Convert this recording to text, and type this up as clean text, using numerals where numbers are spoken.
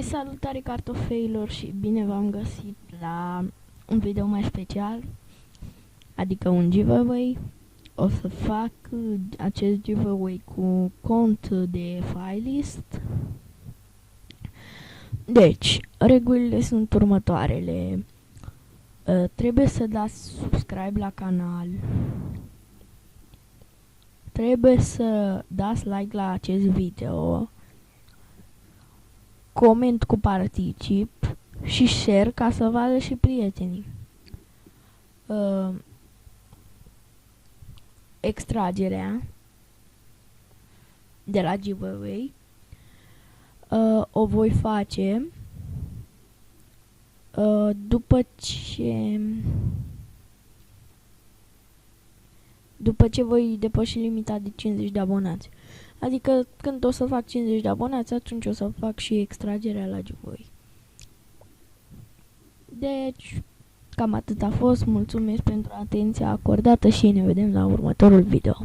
Salutare cartofelilor și bine v-am găsit la un video mai special, adică un giveaway. O să fac acest giveaway cu cont de filelist. Deci, regulile sunt următoarele. Trebuie să dați subscribe la canal. Trebuie să dați like la acest video. Coment cu particip și share ca să vadă și prietenii. Extragerea de la giveaway o voi face după ce voi depăși limita de 50 de abonați. Adică când o să fac 50 de abonați, atunci o să fac și extragerea la giveaway. Deci, cam atât a fost. Mulțumesc pentru atenția acordată și ne vedem la următorul video.